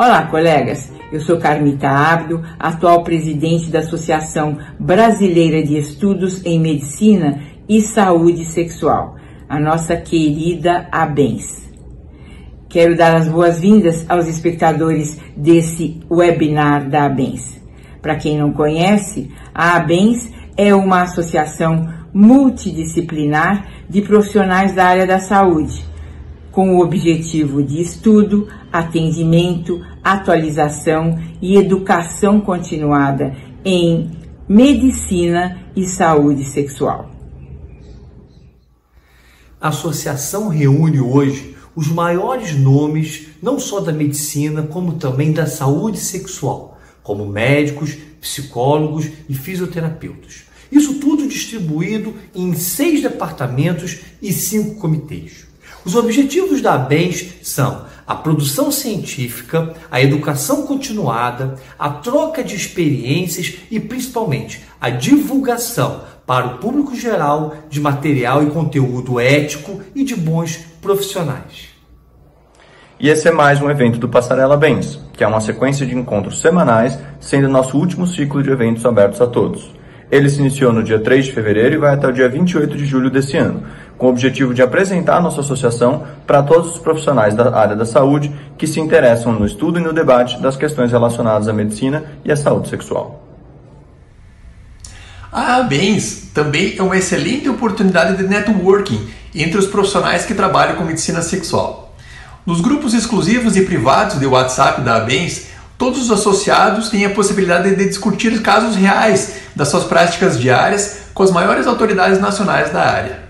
Olá, colegas. Eu sou Carmita Abdo, atual presidente da Associação Brasileira de Estudos em Medicina e Saúde Sexual, a nossa querida ABENS. Quero dar as boas-vindas aos espectadores desse webinar da ABENS. Para quem não conhece, a ABENS é uma associação multidisciplinar de profissionais da área da saúde, com o objetivo de estudo, atendimento, atualização e educação continuada em medicina e saúde sexual. A associação reúne hoje os maiores nomes, não só da medicina, como também da saúde sexual, como médicos, psicólogos e fisioterapeutas. Isso tudo distribuído em 6 departamentos e 5 comitês. Os objetivos da ABENS são a produção científica, a educação continuada, a troca de experiências e, principalmente, a divulgação para o público geral de material e conteúdo ético e de bons profissionais. E esse é mais um evento do Passarela ABENS, que é uma sequência de encontros semanais, sendo nosso último ciclo de eventos abertos a todos. Ele se iniciou no dia 3 de fevereiro e vai até o dia 28 de julho desse ano, com o objetivo de apresentar a nossa associação para todos os profissionais da área da saúde que se interessam no estudo e no debate das questões relacionadas à medicina e à saúde sexual. A ABENS também é uma excelente oportunidade de networking entre os profissionais que trabalham com medicina sexual. Nos grupos exclusivos e privados de WhatsApp da ABENS, todos os associados têm a possibilidade de discutir casos reais das suas práticas diárias com as maiores autoridades nacionais da área.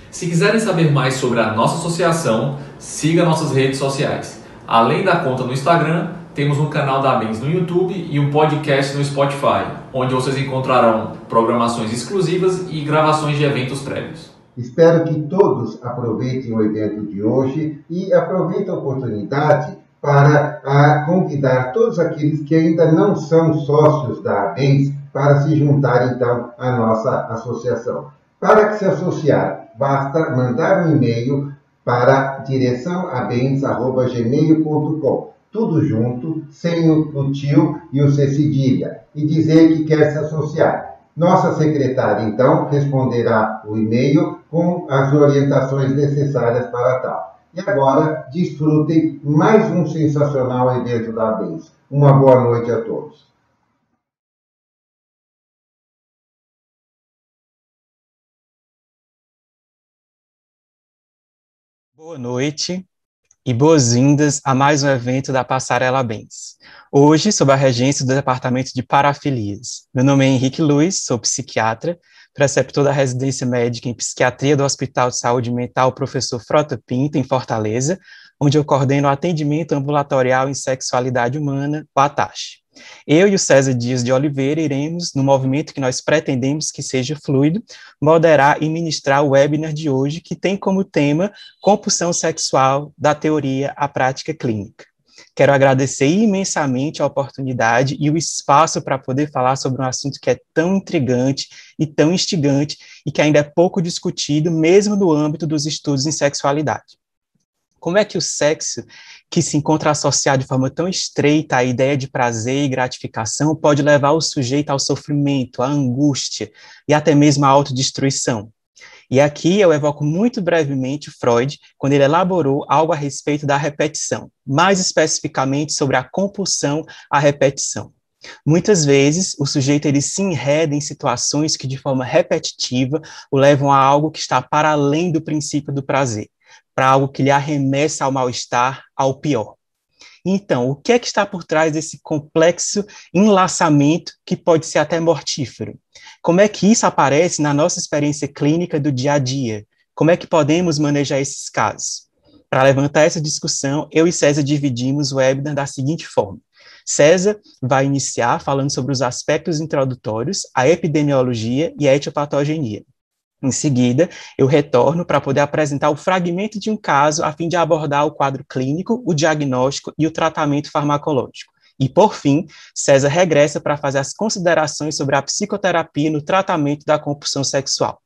Se quiserem saber mais sobre a nossa associação, siga nossas redes sociais. Além da conta no Instagram, temos um canal da ABENS no YouTube e um podcast no Spotify, onde vocês encontrarão programações exclusivas e gravações de eventos prévios. Espero que todos aproveitem o evento de hoje e aproveitem a oportunidade para convidar todos aqueles que ainda não são sócios da ABENS para se juntar, então, à nossa associação. Para que se associar, basta mandar um e-mail para direçãoabens@gmail.com, tudo junto, sem o tio e o C cedilha, e dizer que quer se associar. Nossa secretária, então, responderá o e-mail com as orientações necessárias para tal. E agora, desfrutem mais um sensacional evento da ABENS. Uma boa noite a todos. Boa noite e boas-vindas a mais um evento da Passarela ABENS. Hoje, sob a regência do Departamento de Parafilias. Meu nome é Henrique Luiz, sou psiquiatra, preceptor da residência médica em psiquiatria do Hospital de Saúde Mental Professor Frota Pinto, em Fortaleza, onde eu coordeno o atendimento ambulatorial em sexualidade humana, o ATACH. Eu e o César Dias de Oliveira iremos, no movimento que nós pretendemos que seja fluido, moderar e ministrar o webinar de hoje, que tem como tema Compulsão Sexual, da Teoria à Prática Clínica. Quero agradecer imensamente a oportunidade e o espaço para poder falar sobre um assunto que é tão intrigante e tão instigante e que ainda é pouco discutido, mesmo no âmbito dos estudos em sexualidade. Como é que o sexo, que se encontra associado de forma tão estreita à ideia de prazer e gratificação, pode levar o sujeito ao sofrimento, à angústia e até mesmo à autodestruição? E aqui eu evoco muito brevemente Freud, quando ele elaborou algo a respeito da repetição, mais especificamente sobre a compulsão à repetição. Muitas vezes, o sujeito ele se enreda em situações que, de forma repetitiva, o levam a algo que está para além do princípio do prazer, para algo que lhe arremessa ao mal-estar, ao pior. Então, o que é que está por trás desse complexo enlaçamento que pode ser até mortífero? Como é que isso aparece na nossa experiência clínica do dia a dia? Como é que podemos manejar esses casos? Para levantar essa discussão, eu e César dividimos o webinar da seguinte forma. César vai iniciar falando sobre os aspectos introdutórios, a epidemiologia e a etiopatogenia. Em seguida, eu retorno para poder apresentar o fragmento de um caso a fim de abordar o quadro clínico, o diagnóstico e o tratamento farmacológico. E, por fim, César regressa para fazer as considerações sobre a psicoterapia no tratamento da compulsão sexual.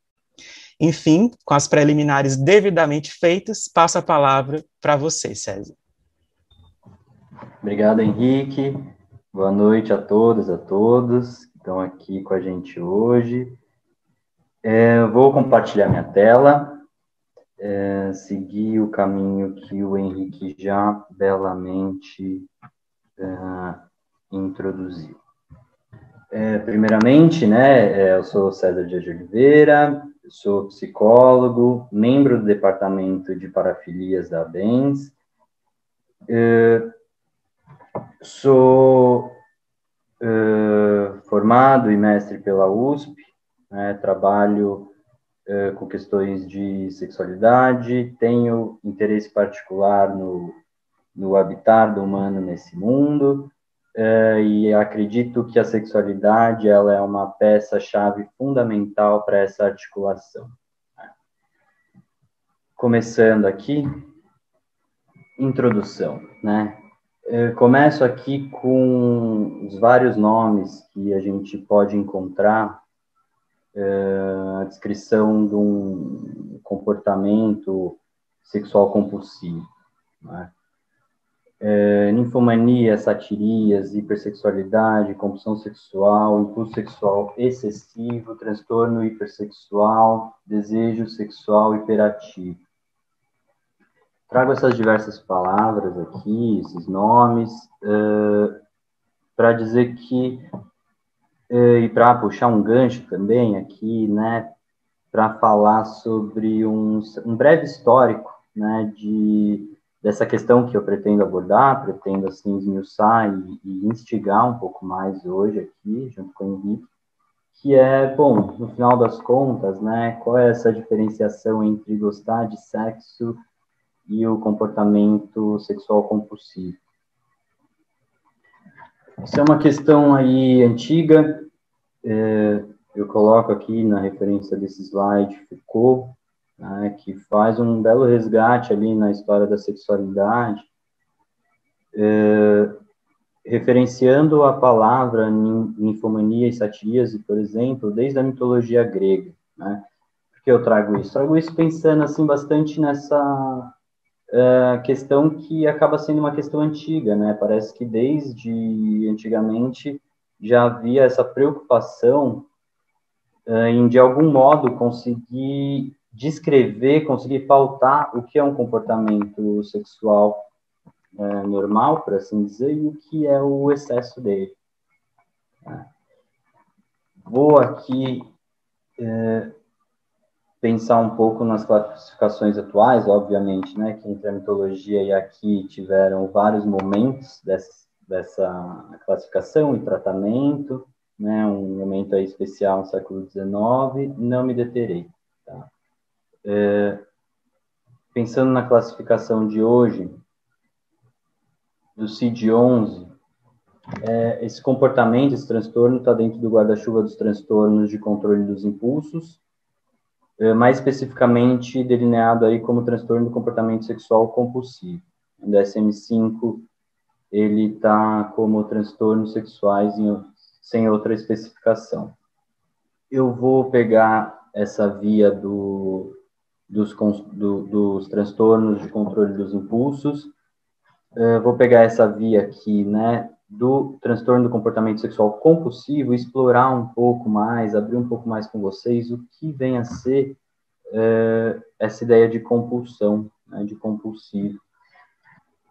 Enfim, com as preliminares devidamente feitas, passo a palavra para você, César. Obrigado, Henrique. Boa noite a todas, a todos que estão aqui com a gente hoje. Eu vou compartilhar minha tela, seguir o caminho que o Henrique já belamente introduziu. Primeiramente, né, eu sou César Dias de Oliveira, sou psicólogo, membro do Departamento de Parafilias da ABENS, sou formado e mestre pela USP, né, trabalho com questões de sexualidade, tenho interesse particular no habitar do humano nesse mundo, e acredito que a sexualidade ela é uma peça-chave fundamental para essa articulação. Começando aqui, introdução, né? Começo aqui com os vários nomes que a gente pode encontrar, a descrição de um comportamento sexual compulsivo, né? Ninfomania, satiríase, hipersexualidade, compulsão sexual, impulso sexual excessivo, transtorno hipersexual, desejo sexual hiperativo. Trago essas diversas palavras aqui, esses nomes, para dizer que, e para puxar um gancho também aqui, né, para falar sobre um breve histórico, né, dessa questão que eu pretendo abordar, pretendo, assim, esmiuçar e instigar um pouco mais hoje aqui, junto com o Henrique, que é, bom, no final das contas, né, qual é essa diferenciação entre gostar de sexo e o comportamento sexual compulsivo. Isso é uma questão aí antiga, eu coloco aqui na referência desse slide Foucault, né, que faz um belo resgate ali na história da sexualidade, referenciando a palavra ninfomania e satiríase, por exemplo, desde a mitologia grega, né? Por que eu trago isso? Trago isso pensando assim bastante nessa questão que acaba sendo uma questão antiga, né? Parece que desde antigamente já havia essa preocupação em, de algum modo, conseguir descrever, conseguir pautar o que é um comportamento sexual normal, por assim dizer, e o que é o excesso dele. Vou aqui pensar um pouco nas classificações atuais, obviamente, né, que entre a mitologia e aqui tiveram vários momentos dessa classificação e tratamento, né, um momento aí especial no século XIX, não me deterei. Tá? Pensando na classificação de hoje, do CID-11, esse comportamento, esse transtorno está dentro do guarda-chuva dos transtornos de controle dos impulsos, mais especificamente delineado aí como transtorno do comportamento sexual compulsivo. No DSM-5, ele está como transtornos sexuais sem outra especificação. Eu vou pegar essa via dos transtornos de controle dos impulsos, vou pegar essa via aqui, né, do transtorno do comportamento sexual compulsivo, explorar um pouco mais, abrir um pouco mais com vocês o que vem a ser essa ideia de compulsão, né, de compulsivo.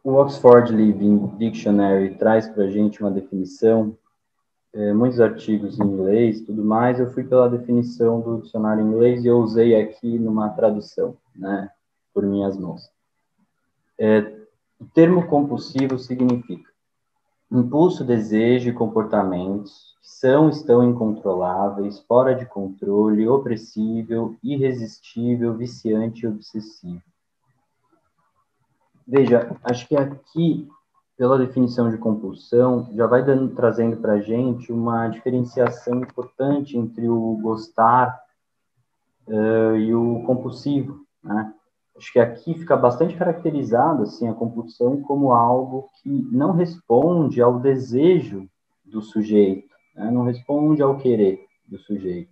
O Oxford Living Dictionary traz para a gente uma definição, muitos artigos em inglês, tudo mais, eu fui pela definição do dicionário em inglês e eu usei aqui numa tradução, né, por minhas mãos. O termo compulsivo significa impulso, desejo e comportamentos que estão incontroláveis, fora de controle, opressível, irresistível, viciante e obsessivo. Veja, acho que aqui, pela definição de compulsão, já vai trazendo para a gente uma diferenciação importante entre o gostar e o compulsivo, né? Acho que aqui fica bastante caracterizado assim, a compulsão como algo que não responde ao desejo do sujeito, né? Não responde ao querer do sujeito.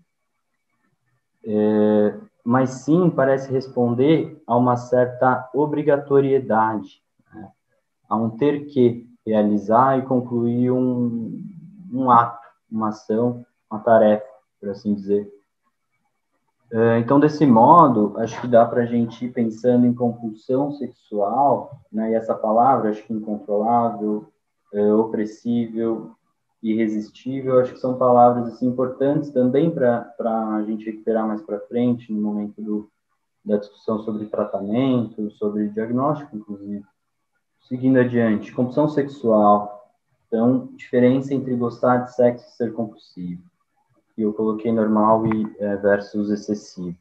Mas sim parece responder a uma certa obrigatoriedade, né? A um ter que, realizar e concluir um ato, uma ação, uma tarefa, por assim dizer. Então, desse modo, acho que dá para a gente ir pensando em compulsão sexual, né? E essa palavra, acho que incontrolável, opressível, irresistível, acho que são palavras assim, importantes também para a gente recuperar mais para frente, no momento da discussão sobre tratamento, sobre diagnóstico, inclusive. Seguindo adiante, compulsão sexual. Então, diferença entre gostar de sexo e ser compulsivo. E eu coloquei normal e versus excessivo.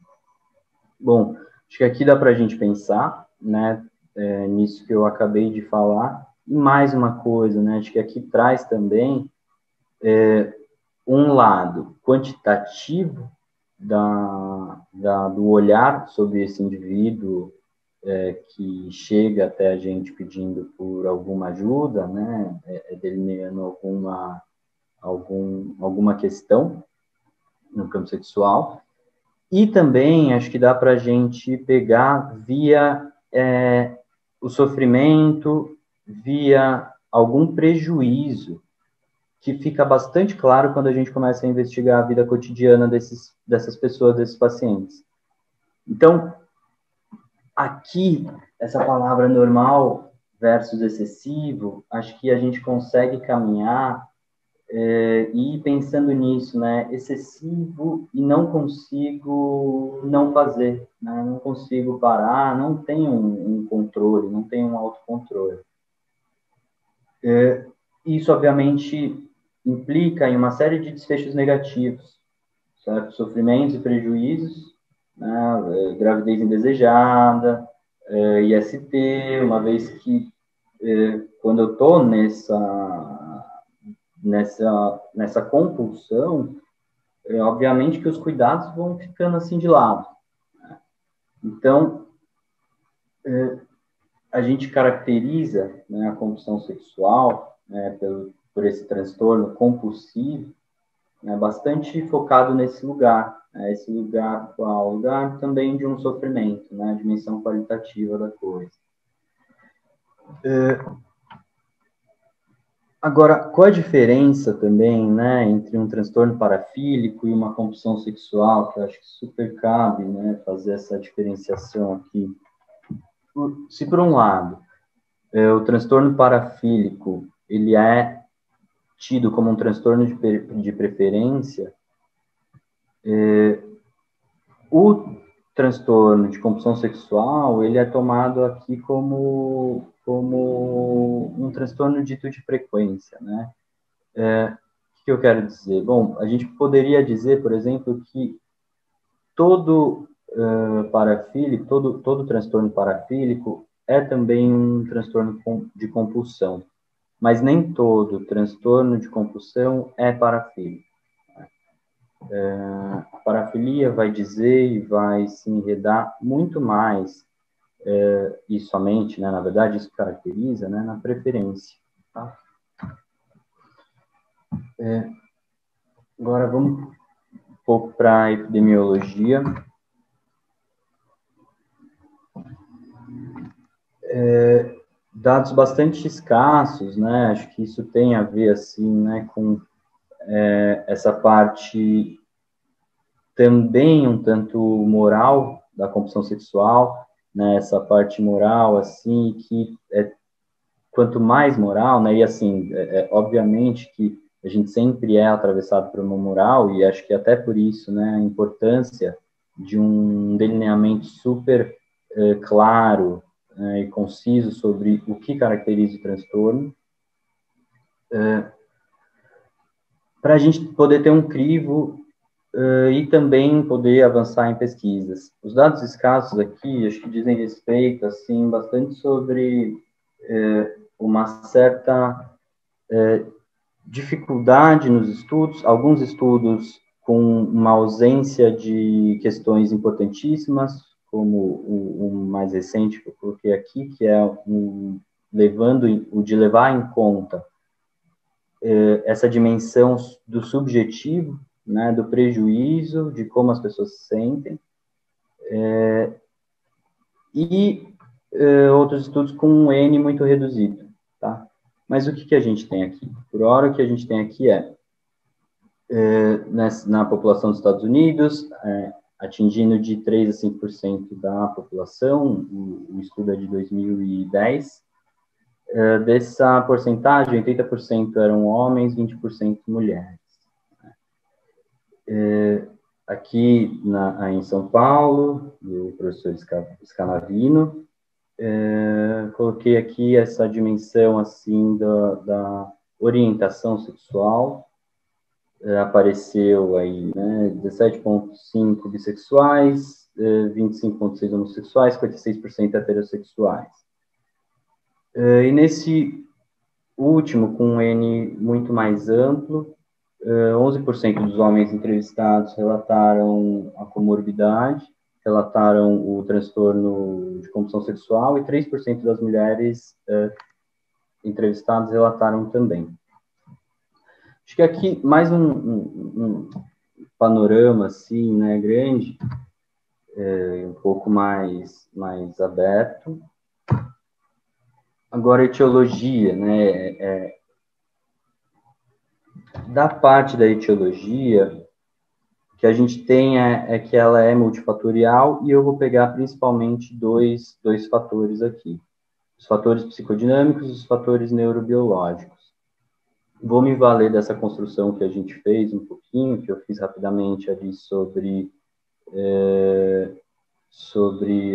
Bom, acho que aqui dá para a gente pensar, né, nisso que eu acabei de falar. E mais uma coisa, né, acho que aqui traz também um lado quantitativo do olhar sobre esse indivíduo que chega até a gente pedindo por alguma ajuda, né, delineando alguma questão no campo sexual, e também acho que dá para a gente pegar via o sofrimento, via algum prejuízo, que fica bastante claro quando a gente começa a investigar a vida cotidiana dessas pessoas, desses pacientes. Então, aqui, essa palavra normal versus excessivo, acho que a gente consegue caminhar e ir pensando nisso, né? Excessivo e não consigo não fazer, né? Não consigo parar, não tenho um controle, não tenho um autocontrole. Isso, obviamente, implica em uma série de desfechos negativos, certo? Sofrimentos e prejuízos, né? Gravidez indesejada, IST, uma vez que quando eu estou nessa compulsão, obviamente que os cuidados vão ficando assim de lado, né? Então, a gente caracteriza, né, a compulsão sexual, né, por esse transtorno compulsivo, né, bastante focado nesse lugar, né, esse lugar qual? Lugar também de um sofrimento, né, a dimensão qualitativa da coisa. Agora, qual a diferença também, né, entre um transtorno parafílico e uma compulsão sexual, que eu acho que super cabe, né, fazer essa diferenciação aqui. Se por um lado, o transtorno parafílico, ele é tido como um transtorno de preferência, o transtorno de compulsão sexual, ele é tomado aqui como um transtorno dito de frequência, né? O que eu quero dizer? Bom, a gente poderia dizer, por exemplo, que todo parafílico, todo transtorno parafílico é também um transtorno de compulsão, mas nem todo transtorno de compulsão é parafílico. A parafilia vai dizer e vai se enredar muito mais, e somente, né, na verdade, isso caracteriza, né, na preferência. Tá? Agora vamos um pouco para a epidemiologia. Dados bastante escassos, né? Acho que isso tem a ver, assim, né, com essa parte também um tanto moral da compulsão sexual, né? Essa parte moral, assim, que quanto mais moral, né? E, assim, obviamente que a gente sempre é atravessado por uma moral, e acho que até por isso, né, a importância de um delineamento super claro, e conciso sobre o que caracteriza o transtorno, para a gente poder ter um crivo e também poder avançar em pesquisas. Os dados escassos aqui, acho que dizem respeito, assim, bastante sobre uma certa dificuldade nos estudos, alguns estudos com uma ausência de questões importantíssimas, como o mais recente que eu coloquei aqui, que é o de levar em conta essa dimensão do subjetivo, né, do prejuízo, de como as pessoas se sentem, e outros estudos com um N muito reduzido, tá? Mas o que a gente tem aqui? Por hora, o que a gente tem aqui na população dos Estados Unidos, atingindo de 3 a 5% da população, o estudo é de 2010. Dessa porcentagem, 80% eram homens, 20% mulheres. Aqui em São Paulo, do professor Scanavino, coloquei aqui essa dimensão assim da orientação sexual. Apareceu aí, né, 17,5% bissexuais, 25,6% homossexuais, 56% heterossexuais. E nesse último, com um N muito mais amplo, 11% dos homens entrevistados relataram a comorbidade, relataram o transtorno de compulsão sexual, e 3% das mulheres entrevistadas relataram também. Acho que aqui mais um panorama assim, né, grande, um pouco mais aberto. Agora, a etiologia, né, da parte da etiologia, que a gente tem é que ela é multifatorial, e eu vou pegar principalmente dois fatores aqui. Os fatores psicodinâmicos e os fatores neurobiológicos. Vou me valer dessa construção que a gente fez um pouquinho, que eu fiz rapidamente ali sobre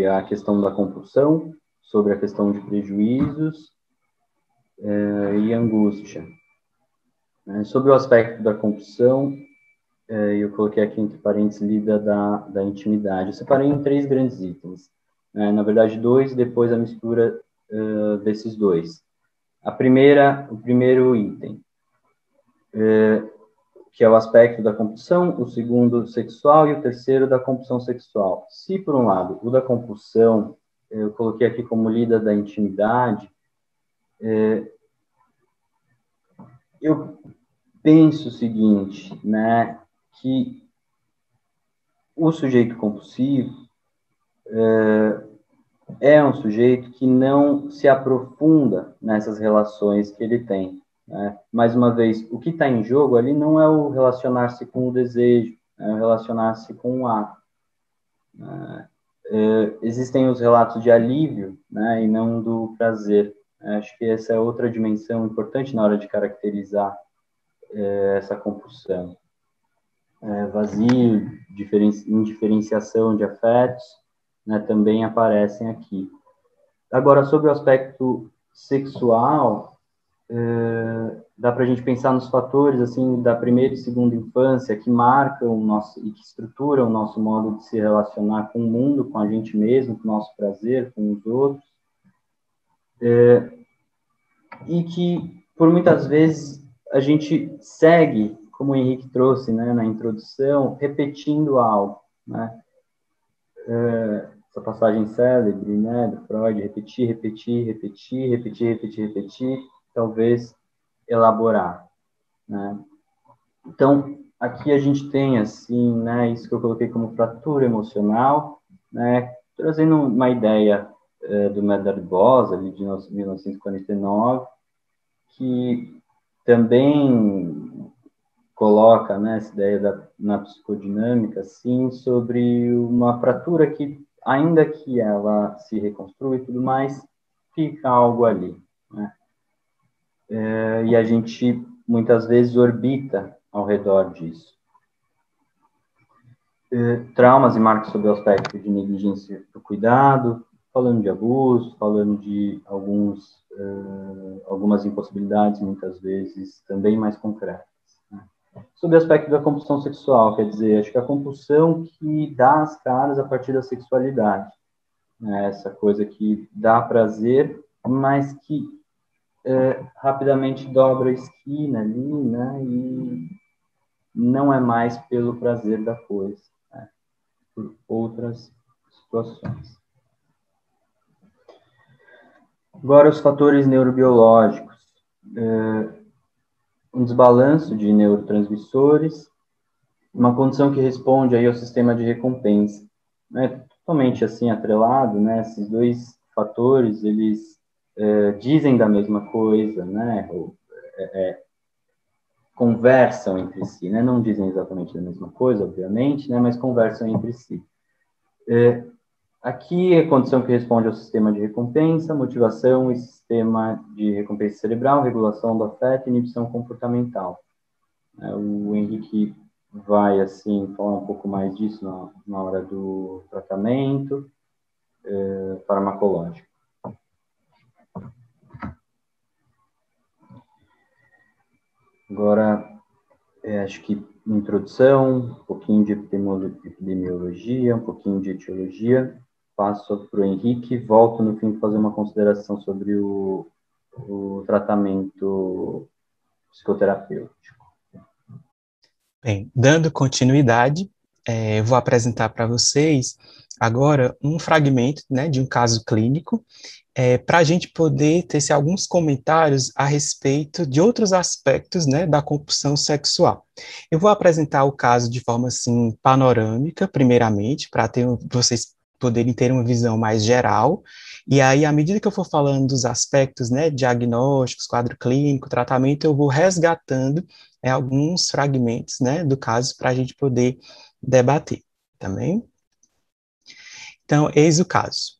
a questão da compulsão, sobre a questão de prejuízos e angústia. Sobre o aspecto da compulsão, eu coloquei aqui entre parênteses lida da intimidade. Eu separei em 3 grandes itens. Na verdade, 2, depois a mistura desses 2. O primeiro item, que é o aspecto da compulsão, o segundo sexual e o terceiro da compulsão sexual. Se, por um lado, o da compulsão, eu coloquei aqui como lida da intimidade, eu penso o seguinte, né, que o sujeito compulsivo é um sujeito que não se aprofunda nessas relações que ele tem. Né? Mais uma vez, o que está em jogo ali não é o relacionar-se com o desejo, é o relacionar-se com o ato. Existem os relatos de alívio, né, e não do prazer. Acho que essa é outra dimensão importante na hora de caracterizar essa compulsão. Vazio, indiferenciação de afetos, né, também aparecem aqui. Agora, sobre o aspecto sexual, dá para a gente pensar nos fatores assim da primeira e segunda infância que marcam o nosso e que estruturam o nosso modo de se relacionar com o mundo, com a gente mesmo, com o nosso prazer, com os outros, e que por muitas vezes a gente segue, como o Henrique trouxe, né, na introdução, repetindo algo, né? Essa passagem célebre, né, do Freud, repetir, talvez elaborar, né? Então, aqui a gente tem, assim, né, isso que eu coloquei como fratura emocional, né, trazendo uma ideia do Medard Boss, ali de 1949, que também coloca, né, essa ideia na psicodinâmica, assim, sobre uma fratura que, ainda que ela se reconstrua e tudo mais, fica algo ali, né? E a gente, muitas vezes, orbita ao redor disso. Traumas e marcas sobre o aspecto de negligência do cuidado, falando de abuso, falando de algumas impossibilidades, muitas vezes, também mais concretas. Sobre o aspecto da compulsão sexual, quer dizer, acho que a compulsão que dá as caras a partir da sexualidade, né? Essa coisa que dá prazer, mas que rapidamente dobra a esquina ali, né? E não é mais pelo prazer da coisa, né? Por outras situações. Agora, os fatores neurobiológicos. Um desbalanço de neurotransmissores, uma condição que responde aí ao sistema de recompensa, né, totalmente assim atrelado, né, esses 2 fatores, eles dizem da mesma coisa, né? Conversam entre si, né? Não dizem exatamente a mesma coisa, obviamente, né? Mas conversam entre si. Aqui é a condição que responde ao sistema de recompensa, motivação e sistema de recompensa cerebral, regulação do afeto e inibição comportamental. O Henrique vai, assim, falar um pouco mais disso na hora do tratamento farmacológico. Agora, acho que introdução, um pouquinho de epidemiologia, um pouquinho de etiologia. Passo para o Henrique e volto no fim fazer uma consideração sobre o tratamento psicoterapêutico. Bem, dando continuidade, eu vou apresentar para vocês agora um fragmento, né, de um caso clínico, para a gente poder ter alguns comentários a respeito de outros aspectos, né, da compulsão sexual. Eu vou apresentar o caso de forma assim panorâmica, primeiramente, para vocês poderem ter uma visão mais geral, e aí, à medida que eu for falando dos aspectos, né, diagnósticos, quadro clínico, tratamento, eu vou resgatando alguns fragmentos, né, do caso para a gente poder debater, também. Então, eis o caso.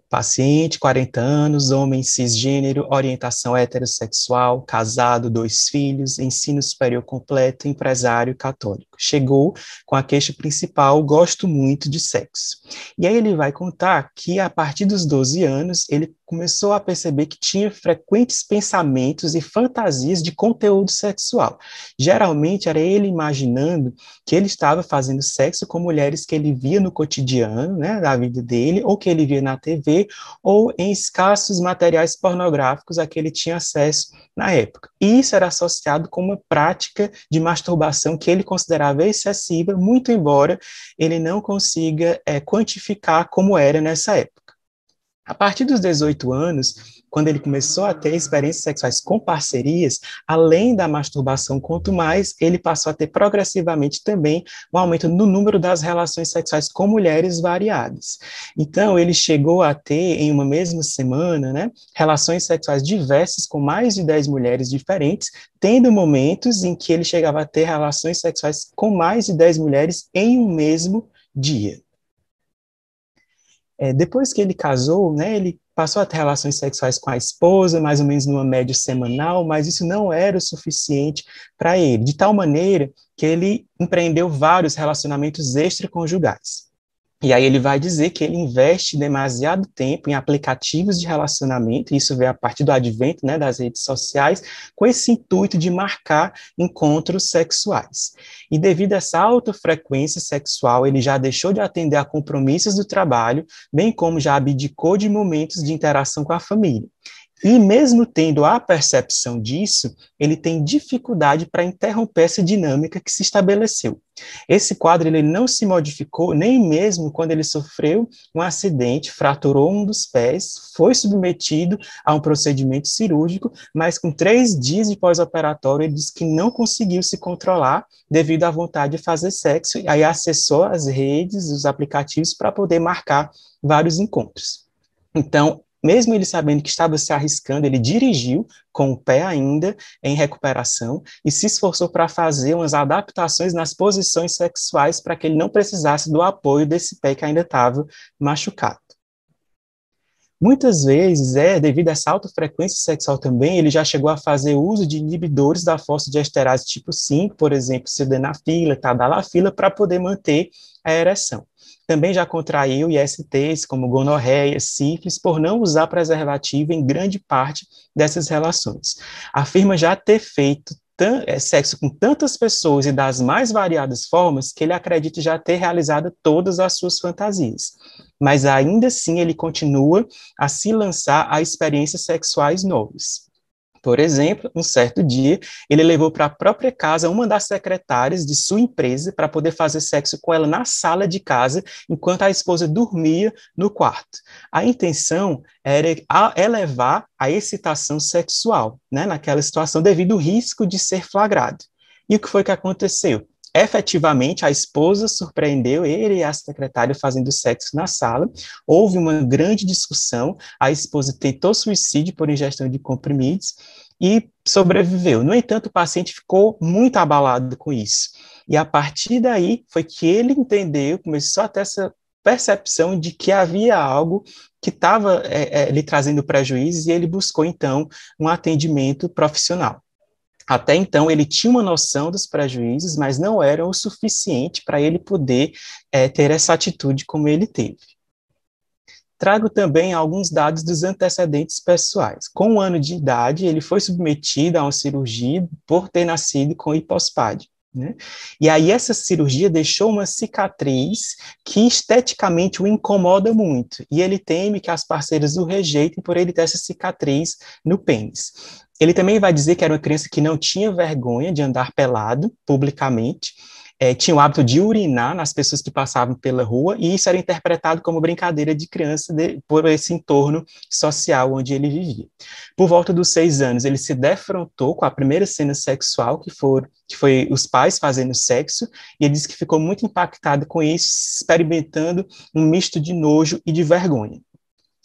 Paciente, 40 anos, homem cisgênero, orientação heterossexual, casado, 2 filhos, ensino superior completo, empresário católico. Chegou com a queixa principal: gosto muito de sexo. E aí ele vai contar que a partir dos 12 anos, ele começou a perceber que tinha frequentes pensamentos e fantasias de conteúdo sexual. Geralmente era ele imaginando que ele estava fazendo sexo com mulheres que ele via no cotidiano, né, da vida dele, ou que ele via na TV, ou em escassos materiais pornográficos a que ele tinha acesso na época. E isso era associado com uma prática de masturbação que ele considerava excessiva, muito embora ele não consiga quantificar como era nessa época. A partir dos 18 anos, quando ele começou a ter experiências sexuais com parcerias, além da masturbação, quanto mais, ele passou a ter progressivamente também um aumento no número das relações sexuais com mulheres variadas. Então, ele chegou a ter, em uma mesma semana, né, relações sexuais diversas com mais de 10 mulheres diferentes, tendo momentos em que ele chegava a ter relações sexuais com mais de 10 mulheres em um mesmo dia. Depois que ele casou, né, ele passou a ter relações sexuais com a esposa, mais ou menos numa média semanal, mas isso não era o suficiente para ele, de tal maneira que ele empreendeu vários relacionamentos extraconjugais. E aí ele vai dizer que ele investe demasiado tempo em aplicativos de relacionamento, e isso veio a partir do advento, né, das redes sociais, com esse intuito de marcar encontros sexuais. E devido a essa alta frequência sexual, ele já deixou de atender a compromissos do trabalho, bem como já abdicou de momentos de interação com a família. E mesmo tendo a percepção disso, ele tem dificuldade para interromper essa dinâmica que se estabeleceu. Esse quadro ele não se modificou nem mesmo quando ele sofreu um acidente, fraturou um dos pés, foi submetido a um procedimento cirúrgico, mas com 3 dias de pós-operatório ele disse que não conseguiu se controlar devido à vontade de fazer sexo, e aí acessou as redes, os aplicativos para poder marcar vários encontros. Então, mesmo ele sabendo que estava se arriscando, ele dirigiu com o pé ainda em recuperação e se esforçou para fazer umas adaptações nas posições sexuais para que ele não precisasse do apoio desse pé que ainda estava machucado. Muitas vezes, devido a essa alta frequência sexual também, ele já chegou a fazer uso de inibidores da fosfodiesterase tipo 5, por exemplo, sildenafila, tadalafila, para poder manter a ereção. Também já contraiu ISTs como gonorreia, sífilis, por não usar preservativo em grande parte dessas relações. Afirma já ter feito sexo com tantas pessoas e das mais variadas formas que ele acredita já ter realizado todas as suas fantasias. Mas ainda assim ele continua a se lançar a experiências sexuais novas. Por exemplo, um certo dia, ele levou para a própria casa uma das secretárias de sua empresa para poder fazer sexo com ela na sala de casa, enquanto a esposa dormia no quarto. A intenção era elevar a excitação sexual, né, naquela situação, devido ao risco de ser flagrado. E o que foi que aconteceu? Efetivamente, a esposa surpreendeu ele e a secretária fazendo sexo na sala. Houve uma grande discussão. A esposa tentou suicídio por ingestão de comprimidos e sobreviveu. No entanto, o paciente ficou muito abalado com isso. E a partir daí foi que ele entendeu, começou a ter essa percepção de que havia algo que estava lhe trazendo prejuízos, e ele buscou, então, um atendimento profissional. Até então, ele tinha uma noção dos prejuízos, mas não era o suficiente para ele poder ter essa atitude como ele teve. Trago também alguns dados dos antecedentes pessoais. Com 1 ano de idade, ele foi submetido a uma cirurgia por ter nascido com hipospade. Né? E aí essa cirurgia deixou uma cicatriz que esteticamente o incomoda muito, e ele teme que as parceiras o rejeitem por ele ter essa cicatriz no pênis. Ele também vai dizer que era uma criança que não tinha vergonha de andar pelado publicamente, tinha o hábito de urinar nas pessoas que passavam pela rua, e isso era interpretado como brincadeira de criança por esse entorno social onde ele vivia. Por volta dos 6 anos, ele se defrontou com a primeira cena sexual, que foi os pais fazendo sexo, e ele disse que ficou muito impactado com isso, experimentando um misto de nojo e de vergonha.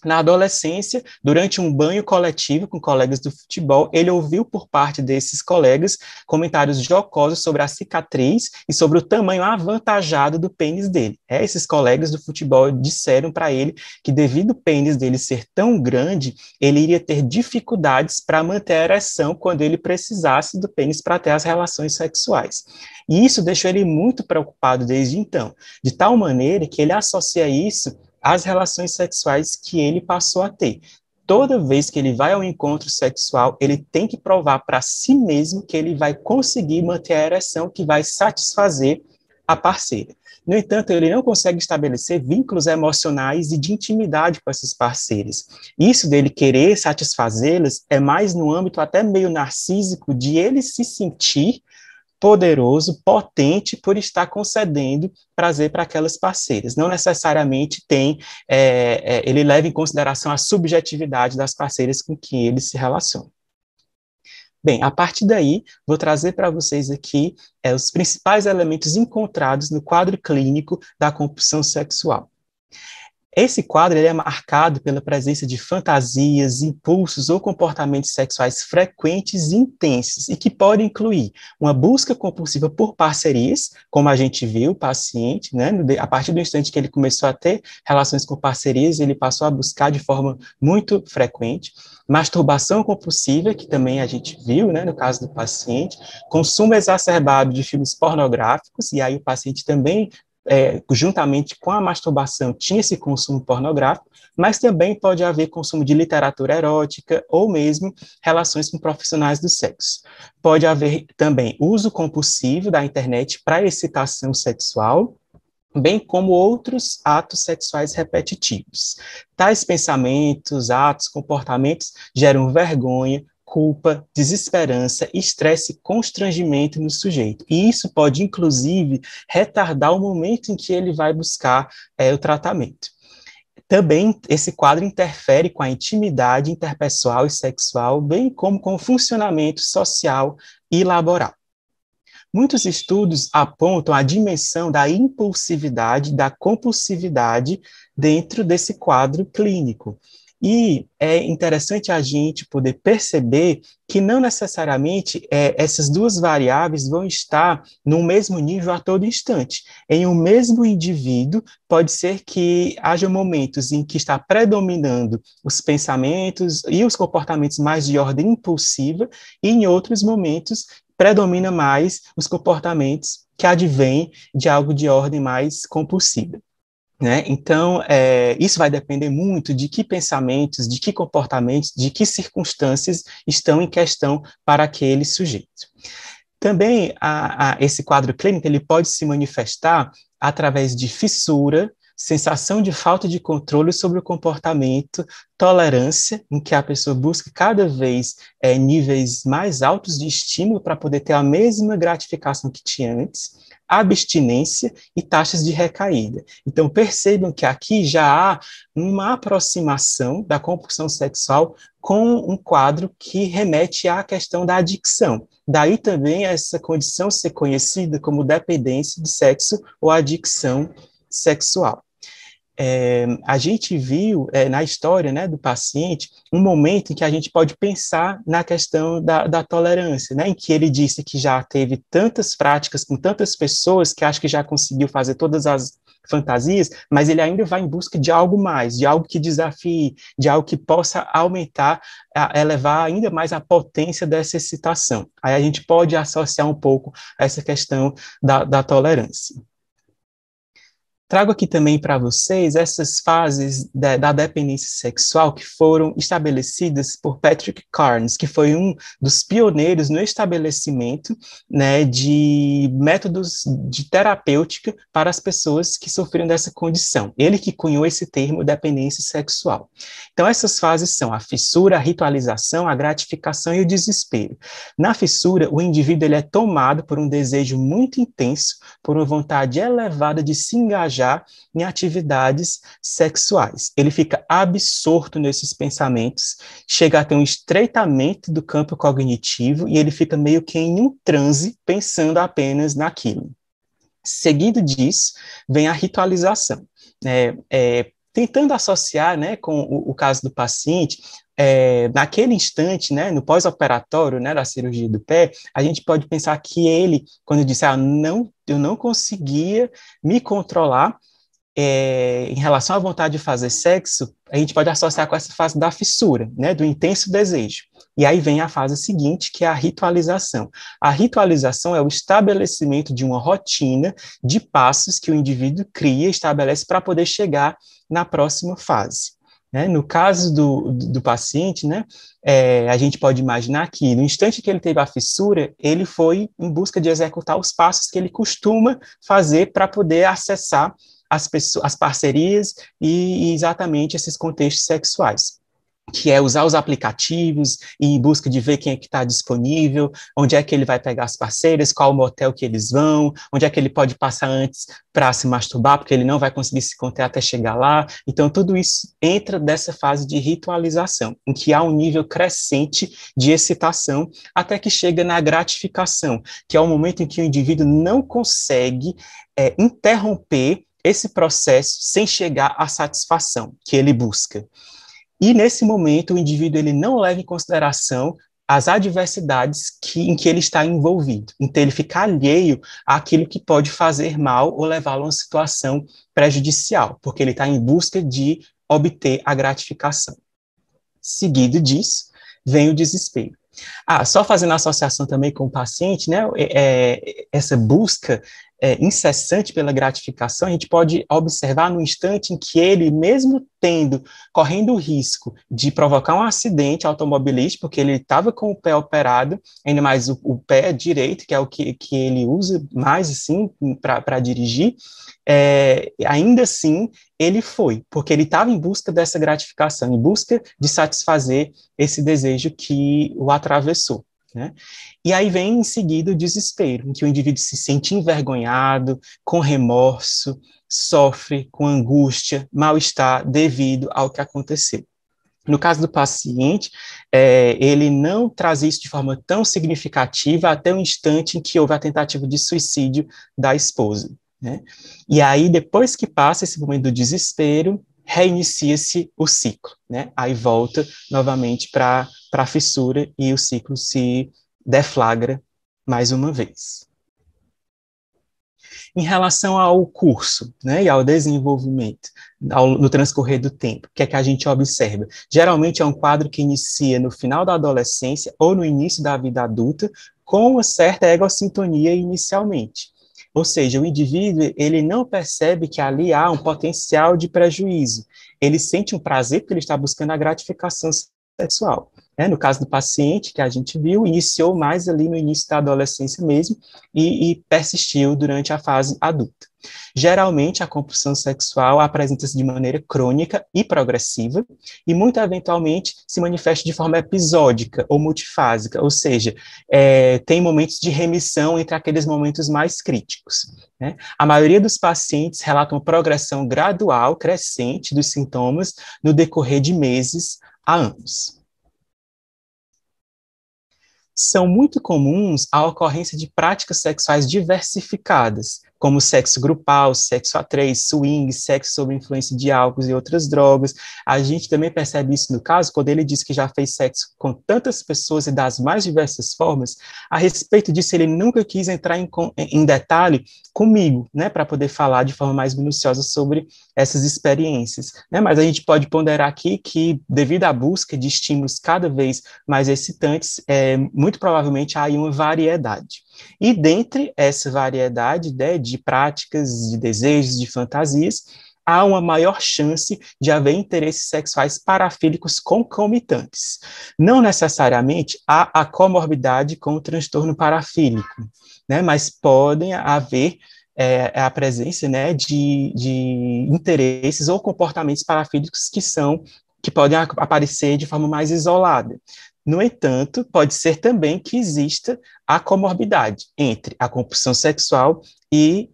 Na adolescência, durante um banho coletivo com colegas do futebol, ele ouviu por parte desses colegas comentários jocosos sobre a cicatriz e sobre o tamanho avantajado do pênis dele. Esses colegas do futebol disseram para ele que, devido ao pênis dele ser tão grande, ele iria ter dificuldades para manter a ereção quando ele precisasse do pênis para ter as relações sexuais. E isso deixou ele muito preocupado desde então, de tal maneira que ele associa isso as relações sexuais que ele passou a ter. Toda vez que ele vai ao encontro sexual, ele tem que provar para si mesmo que ele vai conseguir manter a ereção, que vai satisfazer a parceira. No entanto, ele não consegue estabelecer vínculos emocionais e de intimidade com essas parceiras. Isso dele querer satisfazê-las é mais no âmbito até meio narcísico, de ele se sentir poderoso, potente, por estar concedendo prazer para aquelas parceiras. Não necessariamente ele leva em consideração a subjetividade das parceiras com quem ele se relaciona. Bem, a partir daí, vou trazer para vocês aqui os principais elementos encontrados no quadro clínico da compulsão sexual. Esse quadro ele é marcado pela presença de fantasias, impulsos ou comportamentos sexuais frequentes e intensos, e que podem incluir uma busca compulsiva por parcerias, como a gente viu o paciente, né, a partir do instante que ele começou a ter relações com parcerias, ele passou a buscar de forma muito frequente, masturbação compulsiva, que também a gente viu, né, no caso do paciente, consumo exacerbado de filmes pornográficos, e aí o paciente também juntamente com a masturbação, tinha esse consumo pornográfico, mas também pode haver consumo de literatura erótica ou mesmo relações com profissionais do sexo. Pode haver também uso compulsivo da internet para excitação sexual, bem como outros atos sexuais repetitivos. Tais pensamentos, atos, comportamentos geram vergonha, culpa, desesperança, estresse e constrangimento no sujeito. E isso pode, inclusive, retardar o momento em que ele vai buscar o tratamento. Também, esse quadro interfere com a intimidade interpessoal e sexual, bem como com o funcionamento social e laboral. Muitos estudos apontam a dimensão da impulsividade, da compulsividade dentro desse quadro clínico. E é interessante a gente poder perceber que não necessariamente essas duas variáveis vão estar no mesmo nível a todo instante. Em um mesmo indivíduo, pode ser que haja momentos em que está predominando os pensamentos e os comportamentos mais de ordem impulsiva, e em outros momentos predomina mais os comportamentos que advêm de algo de ordem mais compulsiva. Né? Então, isso vai depender muito de que pensamentos, de que comportamentos, de que circunstâncias estão em questão para aquele sujeito. Também, esse quadro clínico ele pode se manifestar através de fissura, sensação de falta de controle sobre o comportamento, tolerância, em que a pessoa busca cada vez níveis mais altos de estímulo para poder ter a mesma gratificação que tinha antes, abstinência e taxas de recaída. Então, percebam que aqui já há uma aproximação da compulsão sexual com um quadro que remete à questão da adicção. Daí também essa condição ser conhecida como dependência de sexo ou adicção sexual. A gente viu na história, né, do paciente um momento em que a gente pode pensar na questão da tolerância, né, em que ele disse que já teve tantas práticas com tantas pessoas que acho que já conseguiu fazer todas as fantasias, mas ele ainda vai em busca de algo mais, de algo que desafie, de algo que possa aumentar, elevar ainda mais a potência dessa excitação. Aí a gente pode associar um pouco essa questão da tolerância. Trago aqui também para vocês essas fases da dependência sexual que foram estabelecidas por Patrick Carnes, que foi um dos pioneiros no estabelecimento, né, de métodos de terapêutica para as pessoas que sofriam dessa condição. Ele que cunhou esse termo dependência sexual. Então, essas fases são a fissura, a ritualização, a gratificação e o desespero. Na fissura, o indivíduo ele é tomado por um desejo muito intenso, por uma vontade elevada de se engajar em atividades sexuais. Ele fica absorto nesses pensamentos, chega a ter um estreitamento do campo cognitivo e ele fica meio que em um transe, pensando apenas naquilo. Seguido disso, vem a ritualização. Tentando associar, né, com o caso do paciente, naquele instante, né, no pós-operatório, né, da cirurgia do pé, a gente pode pensar que ele, quando disse, eu não conseguia me controlar em relação à vontade de fazer sexo, a gente pode associar com essa fase da fissura, né, do intenso desejo. E aí vem a fase seguinte, que é a ritualização. A ritualização é o estabelecimento de uma rotina de passos que o indivíduo cria, estabelece para poder chegar na próxima fase. Né? No caso do paciente, né, a gente pode imaginar que no instante que ele teve a fissura, ele foi em busca de executar os passos que ele costuma fazer para poder acessar as parcerias e exatamente esses contextos sexuais, que é usar os aplicativos e em busca de ver quem é que está disponível, onde é que ele vai pegar as parceiras, qual o motel que eles vão, onde é que ele pode passar antes para se masturbar, porque ele não vai conseguir se conter até chegar lá. Então, tudo isso entra dessa fase de ritualização, em que há um nível crescente de excitação, até que chega na gratificação, que é o momento em que o indivíduo não consegue interromper esse processo sem chegar à satisfação que ele busca. E, nesse momento, o indivíduo ele não leva em consideração as adversidades em que ele está envolvido. Então, ele fica alheio àquilo que pode fazer mal ou levá-lo a uma situação prejudicial, porque ele está em busca de obter a gratificação. Seguido disso, vem o desespero. Só fazendo associação também com o paciente, né, essa busca incessante pela gratificação, a gente pode observar no instante em que ele, mesmo correndo o risco de provocar um acidente automobilístico, porque ele estava com o pé operado, ainda mais o pé direito, que é o que ele usa mais assim para dirigir, ainda assim ele foi, porque ele estava em busca dessa gratificação, em busca de satisfazer esse desejo que o atravessou. Né? E aí vem em seguida o desespero, em que o indivíduo se sente envergonhado, com remorso, sofre com angústia, mal-estar devido ao que aconteceu. No caso do paciente, ele não traz isso de forma tão significativa até o instante em que houve a tentativa de suicídio da esposa. Né? E aí, depois que passa esse momento do desespero, reinicia-se o ciclo, né? Aí volta novamente para a fissura e o ciclo se deflagra mais uma vez. Em relação ao curso, né, e ao desenvolvimento no transcorrer do tempo, o que é que a gente observa? Geralmente é um quadro que inicia no final da adolescência ou no início da vida adulta, com uma certa egossintonia inicialmente. Ou seja, o indivíduo ele não percebe que ali há um potencial de prejuízo. Ele sente um prazer porque ele está buscando a gratificação sexual. né? No caso do paciente que a gente viu, iniciou mais ali no início da adolescência mesmo e persistiu durante a fase adulta. Geralmente, a compulsão sexual apresenta-se de maneira crônica e progressiva, e muito eventualmente se manifesta de forma episódica ou multifásica, ou seja, tem momentos de remissão entre aqueles momentos mais críticos, né? A maioria dos pacientes relatam progressão gradual, crescente dos sintomas no decorrer de meses a anos. São muito comuns a ocorrência de práticas sexuais diversificadas, como sexo grupal, sexo a três, swing, sexo sob influência de álcool e outras drogas. A gente também percebe isso no caso, quando ele diz que já fez sexo com tantas pessoas e das mais diversas formas. A respeito disso, ele nunca quis entrar em detalhe comigo, né, para poder falar de forma mais minuciosa sobre essas experiências, né? Mas a gente pode ponderar aqui que, devido à busca de estímulos cada vez mais excitantes, muito provavelmente há aí uma variedade. E dentre essa variedade, né, de práticas, de desejos, de fantasias, há uma maior chance de haver interesses sexuais parafílicos concomitantes. Não necessariamente há a comorbidade com o transtorno parafílico, né, mas podem haver a presença, né, de interesses ou comportamentos parafílicos que podem aparecer de forma mais isolada. No entanto, pode ser também que exista a comorbidade entre a compulsão sexual e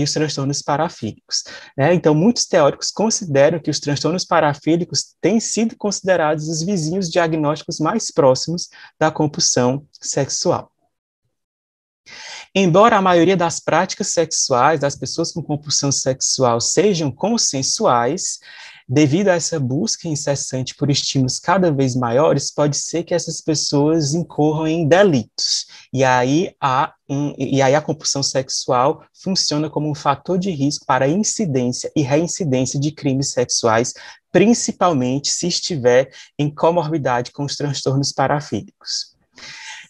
os transtornos parafílicos, né? Então, muitos teóricos consideram que os transtornos parafílicos têm sido considerados os vizinhos diagnósticos mais próximos da compulsão sexual. Embora a maioria das práticas sexuais das pessoas com compulsão sexual sejam consensuais, devido a essa busca incessante por estímulos cada vez maiores, pode ser que essas pessoas incorram em delitos. E aí a compulsão sexual funciona como um fator de risco para a incidência e reincidência de crimes sexuais, principalmente se estiver em comorbidade com os transtornos parafílicos.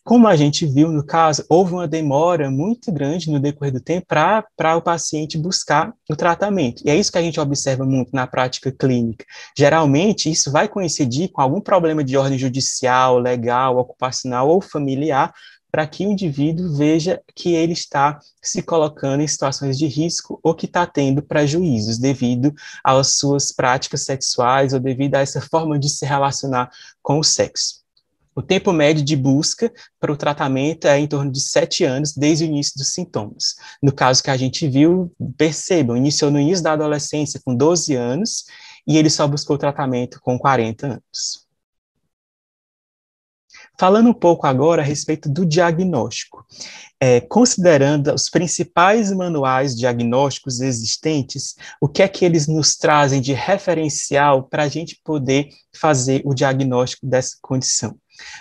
Como a gente viu no caso, houve uma demora muito grande no decorrer do tempo para o paciente buscar o tratamento. E é isso que a gente observa muito na prática clínica. Geralmente, isso vai coincidir com algum problema de ordem judicial, legal, ocupacional ou familiar, para que o indivíduo veja que ele está se colocando em situações de risco ou que está tendo prejuízos devido às suas práticas sexuais ou devido a essa forma de se relacionar com o sexo. O tempo médio de busca para o tratamento é em torno de 7 anos, desde o início dos sintomas. No caso que a gente viu, percebam, iniciou no início da adolescência, com 12 anos, e ele só buscou tratamento com 40 anos. Falando um pouco agora a respeito do diagnóstico. Considerando os principais manuais diagnósticos existentes, o que é que eles nos trazem de referencial para a gente poder fazer o diagnóstico dessa condição?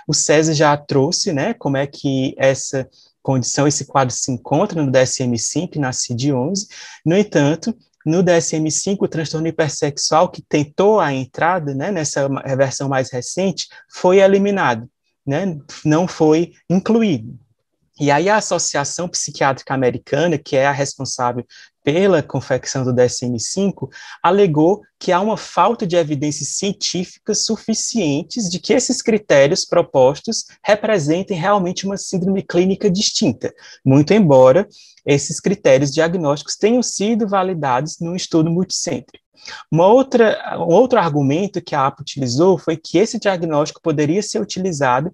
O César já trouxe, né, como é que essa condição, esse quadro se encontra no DSM-5 e na CID-11. No entanto, no DSM-5, o transtorno hipersexual que tentou a entrada, né, nessa versão mais recente, foi eliminado, né, não foi incluído. E aí a Associação Psiquiátrica Americana, que é a responsável pela confecção do DSM-5, alegou que há uma falta de evidências científicas suficientes de que esses critérios propostos representem realmente uma síndrome clínica distinta, muito embora esses critérios diagnósticos tenham sido validados num estudo multicêntrico. Um outro argumento que a APA utilizou foi que esse diagnóstico poderia ser utilizado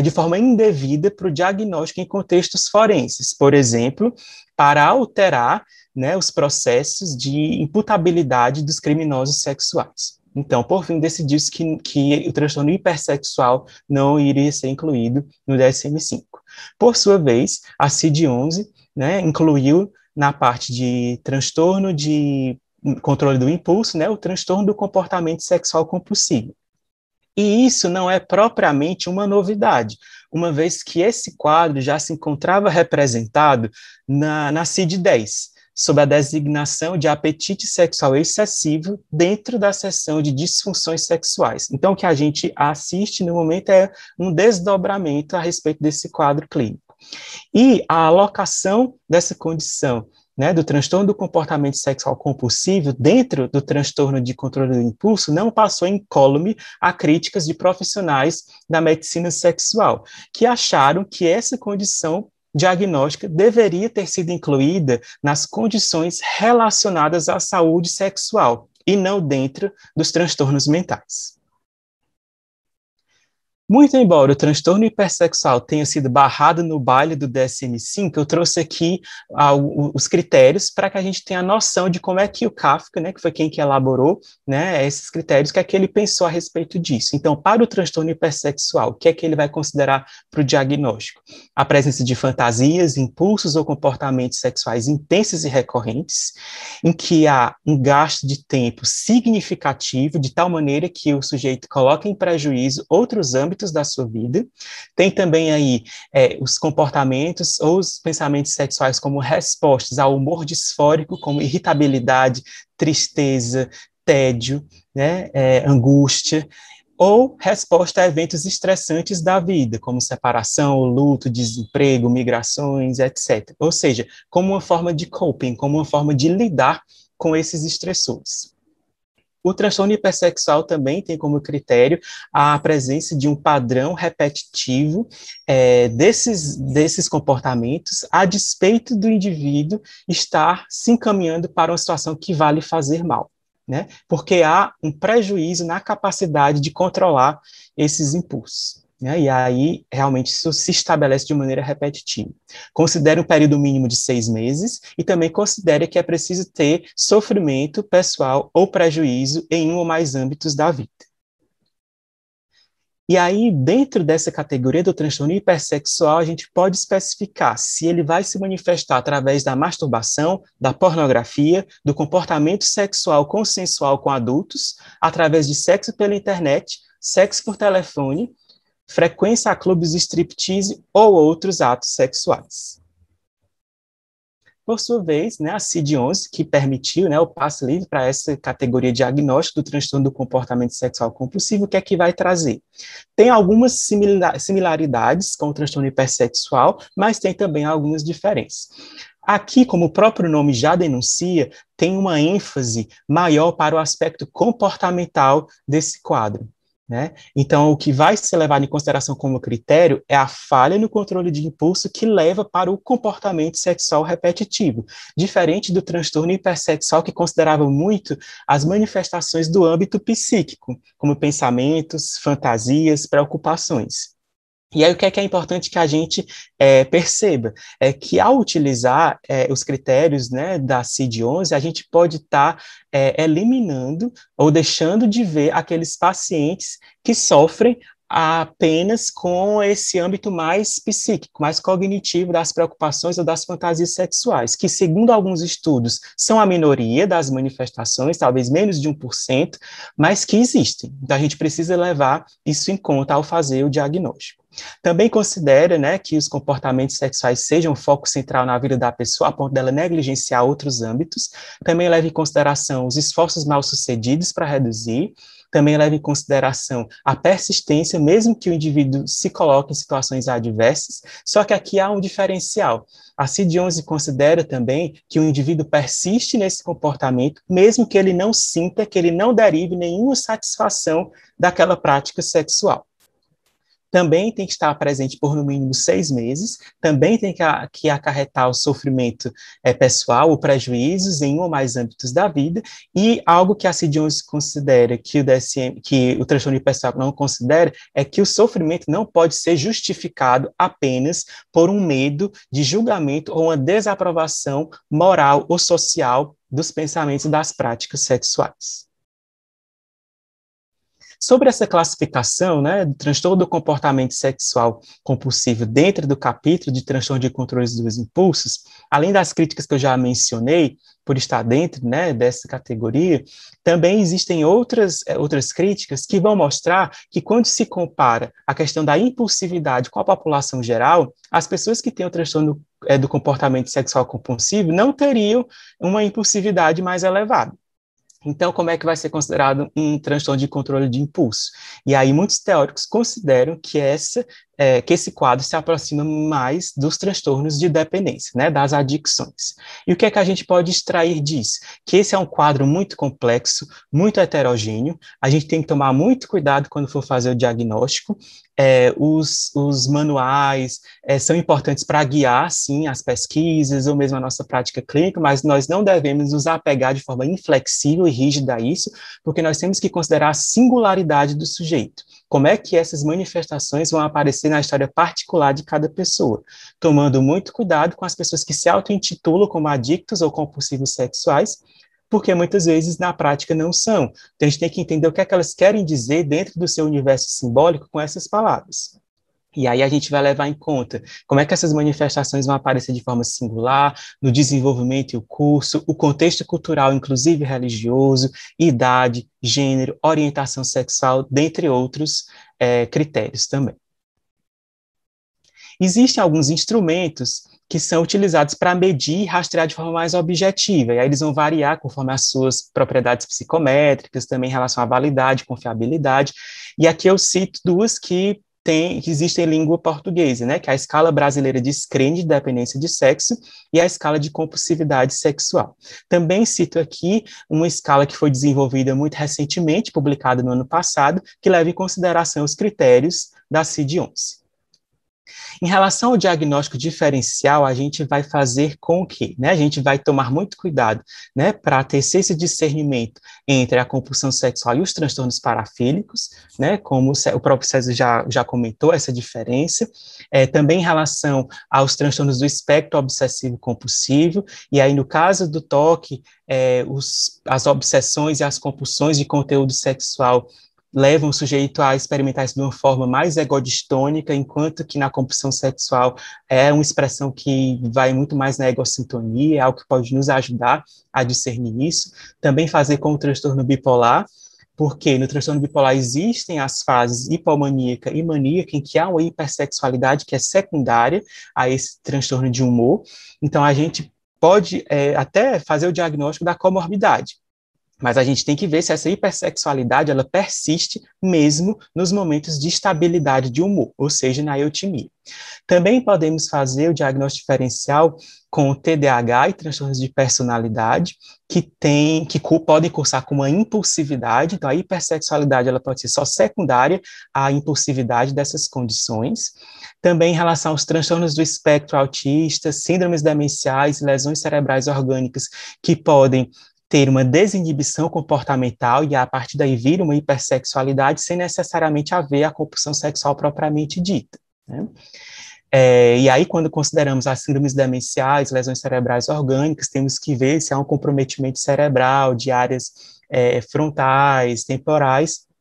de forma indevida para o diagnóstico em contextos forenses, por exemplo, para alterar, né, os processos de imputabilidade dos criminosos sexuais. Então, por fim, decidiu-se que o transtorno hipersexual não iria ser incluído no DSM-5. Por sua vez, a CID-11, né, incluiu na parte de transtorno de controle do impulso, né, o transtorno do comportamento sexual compulsivo. E isso não é propriamente uma novidade, uma vez que esse quadro já se encontrava representado na CID-10, sob a designação de apetite sexual excessivo dentro da seção de disfunções sexuais. Então, o que a gente assiste no momento é um desdobramento a respeito desse quadro clínico. E a alocação dessa condição né, do transtorno do comportamento sexual compulsivo dentro do transtorno de controle do impulso não passou incólume a críticas de profissionais da medicina sexual, que acharam que essa condição diagnóstica deveria ter sido incluída nas condições relacionadas à saúde sexual e não dentro dos transtornos mentais. Muito embora o transtorno hipersexual tenha sido barrado no baile do DSM-5, eu trouxe aqui os critérios para que a gente tenha noção de como é que o Kafka, né, que foi quem que elaborou, né, esses critérios, o que é que ele pensou a respeito disso. Então, para o transtorno hipersexual, o que é que ele vai considerar para o diagnóstico? A presença de fantasias, impulsos ou comportamentos sexuais intensos e recorrentes, em que há um gasto de tempo significativo, de tal maneira que o sujeito coloca em prejuízo outros âmbitos da sua vida. Tem também aí os comportamentos ou os pensamentos sexuais como respostas ao humor disfórico, como irritabilidade, tristeza, tédio, né, angústia, ou resposta a eventos estressantes da vida, como separação, luto, desemprego, migrações, etc. Ou seja, como uma forma de coping, como uma forma de lidar com esses estressores. O transtorno hipersexual também tem como critério a presença de um padrão repetitivo desses comportamentos, a despeito do indivíduo estar se encaminhando para uma situação que vai lhe fazer mal, né? Porque há um prejuízo na capacidade de controlar esses impulsos. E aí, realmente, isso se estabelece de maneira repetitiva. Considere um período mínimo de 6 meses e também considere que é preciso ter sofrimento pessoal ou prejuízo em um ou mais âmbitos da vida. E aí, dentro dessa categoria do transtorno hipersexual, a gente pode especificar se ele vai se manifestar através da masturbação, da pornografia, do comportamento sexual consensual com adultos, através de sexo pela internet, sexo por telefone, frequência a clubes de striptease ou outros atos sexuais. Por sua vez, né, a CID-11, que permitiu, né, o passe livre para essa categoria diagnóstica do transtorno do comportamento sexual compulsivo, o que é que vai trazer? Tem algumas similaridades com o transtorno hipersexual, mas tem também algumas diferenças. Aqui, como o próprio nome já denuncia, tem uma ênfase maior para o aspecto comportamental desse quadro, né? Então, o que vai ser levado em consideração como critério é a falha no controle de impulso que leva para o comportamento sexual repetitivo, diferente do transtorno hipersexual que considerava muito as manifestações do âmbito psíquico, como pensamentos, fantasias, preocupações. E aí, o que é importante que a gente perceba? É que, ao utilizar os critérios, né, da CID-11, a gente pode estar eliminando ou deixando de ver aqueles pacientes que sofrem apenas com esse âmbito mais psíquico, mais cognitivo das preocupações ou das fantasias sexuais, que, segundo alguns estudos, são a minoria das manifestações, talvez menos de 1%, mas que existem. Então, a gente precisa levar isso em conta ao fazer o diagnóstico. Também considera, né, que os comportamentos sexuais sejam foco central na vida da pessoa, a ponto dela negligenciar outros âmbitos. Também leva em consideração os esforços mal-sucedidos para reduzir. Também leva em consideração a persistência, mesmo que o indivíduo se coloque em situações adversas, só que aqui há um diferencial. A CID-11 considera também que o indivíduo persiste nesse comportamento, mesmo que ele não sinta, que ele não derive nenhuma satisfação daquela prática sexual. Também tem que estar presente por no mínimo 6 meses, também tem que acarretar o sofrimento pessoal, ou prejuízos em um ou mais âmbitos da vida, e algo que a CID-11 considera, que o DSM, que o transtorno hipersexual não considera, é que o sofrimento não pode ser justificado apenas por um medo de julgamento ou uma desaprovação moral ou social dos pensamentos e das práticas sexuais. Sobre essa classificação, né, do transtorno do comportamento sexual compulsivo dentro do capítulo de transtorno de controle dos impulsos, além das críticas que eu já mencionei, por estar dentro, né, dessa categoria, também existem outras críticas que vão mostrar que quando se compara a questão da impulsividade com a população geral, as pessoas que têm o transtorno do comportamento sexual compulsivo não teriam uma impulsividade mais elevada. Então, como é que vai ser considerado um transtorno de controle de impulso? E aí, muitos teóricos consideram que essa que esse quadro se aproxima mais dos transtornos de dependência, né, das adicções. E o que é que a gente pode extrair disso? Que esse é um quadro muito complexo, muito heterogêneo, a gente tem que tomar muito cuidado quando for fazer o diagnóstico. Os manuais são importantes para guiar, sim, as pesquisas ou mesmo a nossa prática clínica, mas nós não devemos nos apegar de forma inflexível e rígida a isso, porque nós temos que considerar a singularidade do sujeito. Como é que essas manifestações vão aparecer na história particular de cada pessoa, tomando muito cuidado com as pessoas que se auto-intitulam como adictos ou compulsivos sexuais, porque muitas vezes na prática não são. Então a gente tem que entender o que é que elas querem dizer dentro do seu universo simbólico com essas palavras. E aí a gente vai levar em conta como é que essas manifestações vão aparecer de forma singular, no desenvolvimento e o curso, o contexto cultural, inclusive religioso, idade, gênero, orientação sexual, dentre outros critérios também. Existem alguns instrumentos que são utilizados para medir e rastrear de forma mais objetiva, e aí eles vão variar conforme as suas propriedades psicométricas, também em relação à validade, confiabilidade, e aqui eu cito duas que existem em língua portuguesa, né, que é a Escala Brasileira de Screening de Dependência de Sexo e a Escala de Compulsividade Sexual. Também cito aqui uma escala que foi desenvolvida muito recentemente, publicada no ano passado, que leva em consideração os critérios da CID-11. Em relação ao diagnóstico diferencial, a gente vai fazer com o quê? Né? A gente vai tomar muito cuidado, né, para ter esse discernimento entre a compulsão sexual e os transtornos parafílicos, né, como o próprio César já comentou essa diferença, também em relação aos transtornos do espectro obsessivo-compulsivo, e aí no caso do TOC, as obsessões e as compulsões de conteúdo sexual levam o sujeito a experimentar isso de uma forma mais egodistônica, enquanto que na compulsão sexual é uma expressão que vai muito mais na egossintonia, é algo que pode nos ajudar a discernir isso. Também fazer com o transtorno bipolar, porque no transtorno bipolar existem as fases hipomaníaca e maníaca, em que há uma hipersexualidade que é secundária a esse transtorno de humor. Então, a gente pode até fazer o diagnóstico da comorbidade, mas a gente tem que ver se essa hipersexualidade ela persiste mesmo nos momentos de estabilidade de humor, ou seja, na eutimia. Também podemos fazer o diagnóstico diferencial com TDAH e transtornos de personalidade, que podem cursar com uma impulsividade. Então, a hipersexualidade ela pode ser só secundária à impulsividade dessas condições. Também em relação aos transtornos do espectro autista, síndromes demenciais, lesões cerebrais orgânicas, que podem ter uma desinibição comportamental e a partir daí vir uma hipersexualidade sem necessariamente haver a compulsão sexual propriamente dita, né? E aí, quando consideramos as síndromes demenciais, lesões cerebrais orgânicas, temos que ver se há um comprometimento cerebral de áreas frontais, temporais,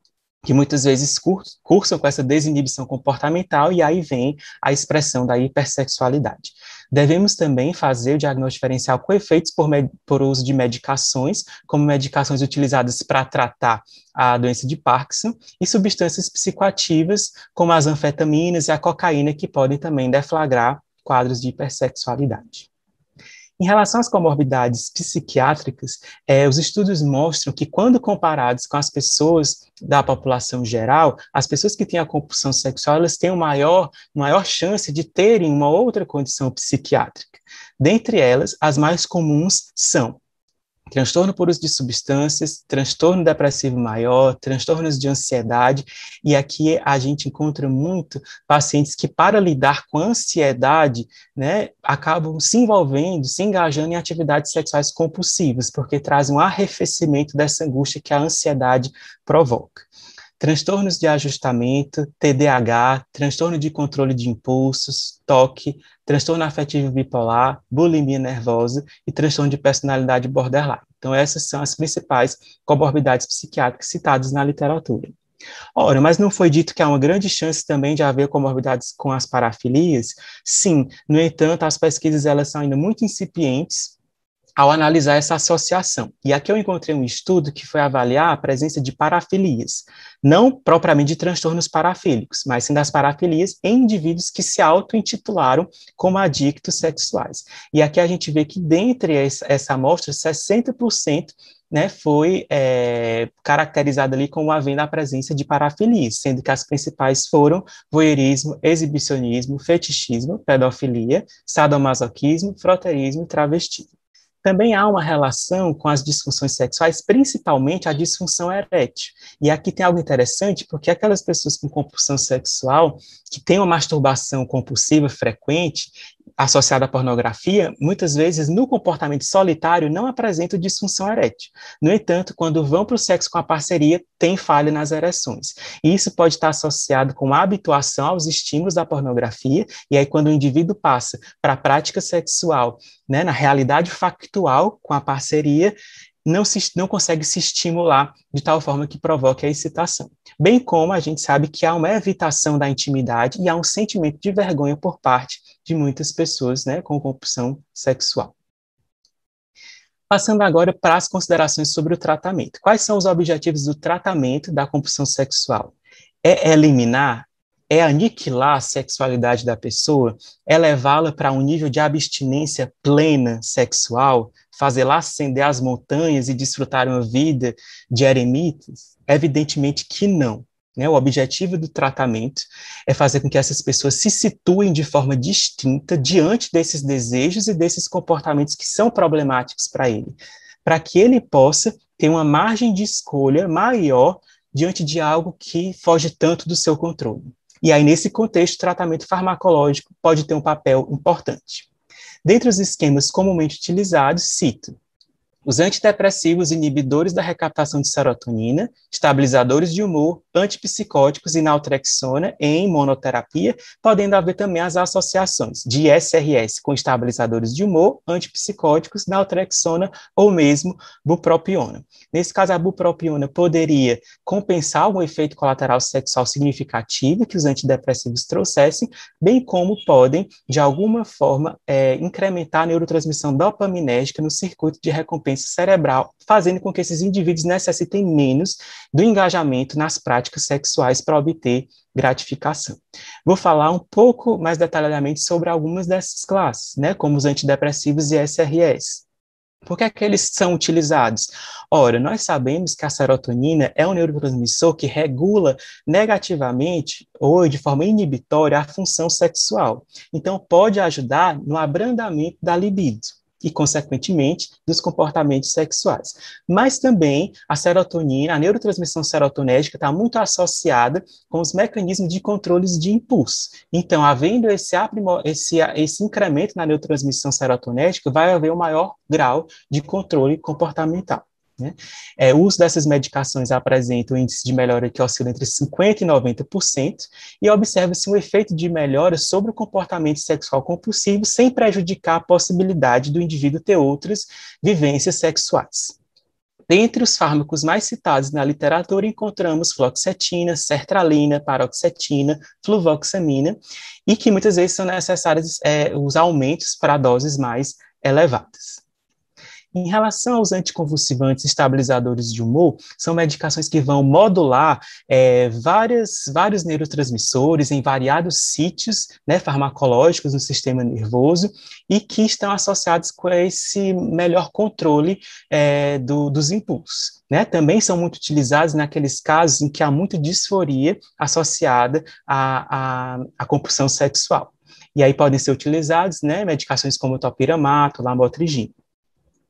que muitas vezes cursam com essa desinibição comportamental, e aí vem a expressão da hipersexualidade. Devemos também fazer o diagnóstico diferencial com efeitos por uso de medicações, como medicações utilizadas para tratar a doença de Parkinson, e substâncias psicoativas, como as anfetaminas e a cocaína, que podem também deflagrar quadros de hipersexualidade. Em relação às comorbidades psiquiátricas, os estudos mostram que, quando comparados com as pessoas da população geral, as pessoas que têm a compulsão sexual, elas têm maior chance de terem uma outra condição psiquiátrica. Dentre elas, as mais comuns são transtorno por uso de substâncias, transtorno depressivo maior, transtornos de ansiedade, e aqui a gente encontra muito pacientes que, para lidar com a ansiedade, né, acabam se envolvendo, se engajando em atividades sexuais compulsivas, porque trazem um arrefecimento dessa angústia que a ansiedade provoca. Transtornos de ajustamento, TDAH, transtorno de controle de impulsos, TOC, transtorno afetivo bipolar, bulimia nervosa e transtorno de personalidade borderline. Então, essas são as principais comorbidades psiquiátricas citadas na literatura. Ora, mas não foi dito que há uma grande chance também de haver comorbidades com as parafilias? Sim, no entanto, as pesquisas elas são ainda muito incipientes, ao analisar essa associação. E aqui eu encontrei um estudo que foi avaliar a presença de parafilias, não propriamente de transtornos parafílicos, mas sim das parafilias em indivíduos que se auto-intitularam como adictos sexuais. E aqui a gente vê que dentre essa amostra, 60%, né, foi caracterizado ali como havendo a presença de parafilias, sendo que as principais foram voyeurismo, exibicionismo, fetichismo, pedofilia, sadomasoquismo, frotteurismo e travestismo. Também há uma relação com as disfunções sexuais, principalmente a disfunção erétil. E aqui tem algo interessante, porque aquelas pessoas com compulsão sexual, que têm uma masturbação compulsiva frequente, associada à pornografia, muitas vezes no comportamento solitário não apresentam disfunção erétil. No entanto, quando vão para o sexo com a parceria, tem falha nas ereções. E isso pode estar associado com a habituação aos estímulos da pornografia, e aí quando o indivíduo passa para a prática sexual, né, na realidade factual com a parceria, não consegue se estimular de tal forma que provoque a excitação. Bem como a gente sabe que há uma evitação da intimidade e há um sentimento de vergonha por parte de muitas pessoas, né, com compulsão sexual. Passando agora para as considerações sobre o tratamento. Quais são os objetivos do tratamento da compulsão sexual? É eliminar? É aniquilar a sexualidade da pessoa? É levá-la para um nível de abstinência plena sexual? Fazê-la ascender as montanhas e desfrutar uma vida de eremitas? Evidentemente que não. Né? O objetivo do tratamento é fazer com que essas pessoas se situem de forma distinta diante desses desejos e desses comportamentos que são problemáticos para ele, para que ele possa ter uma margem de escolha maior diante de algo que foge tanto do seu controle. E aí, nesse contexto, o tratamento farmacológico pode ter um papel importante. Dentre os esquemas comumente utilizados, cito os antidepressivos inibidores da recaptação de serotonina, estabilizadores de humor, antipsicóticos e naltrexona em monoterapia, podendo haver também as associações de SRS com estabilizadores de humor, antipsicóticos, naltrexona ou mesmo bupropiona. Nesse caso, a bupropiona poderia compensar algum efeito colateral sexual significativo que os antidepressivos trouxessem, bem como podem, de alguma forma, incrementar a neurotransmissão dopaminérgica no circuito de recompensa cerebral, fazendo com que esses indivíduos necessitem menos do engajamento nas práticas sexuais para obter gratificação. Vou falar um pouco mais detalhadamente sobre algumas dessas classes, né, como os antidepressivos e SRS. Por que é que eles são utilizados? Ora, nós sabemos que a serotonina é um neurotransmissor que regula negativamente ou de forma inibitória a função sexual. Então, pode ajudar no abrandamento da libido e, consequentemente, dos comportamentos sexuais. Mas também a serotonina, a neurotransmissão serotonérgica está muito associada com os mecanismos de controles de impulso. Então, havendo esse incremento na neurotransmissão serotonérgica, vai haver um maior grau de controle comportamental. Né? O uso dessas medicações apresenta um índice de melhora que oscila entre 50% e 90%, e observa-se um efeito de melhora sobre o comportamento sexual compulsivo, sem prejudicar a possibilidade do indivíduo ter outras vivências sexuais. Dentre os fármacos mais citados na literatura, encontramos fluoxetina, sertralina, paroxetina, fluvoxamina, e que muitas vezes são necessários os aumentos para doses mais elevadas. Em relação aos anticonvulsivantes estabilizadores de humor, são medicações que vão modular vários neurotransmissores em variados sítios, né, farmacológicos no sistema nervoso e que estão associados com esse melhor controle dos impulsos. Né? Também são muito utilizados naqueles casos em que há muita disforia associada à compulsão sexual. E aí podem ser utilizados, né, medicações como o topiramato, lamotrigina.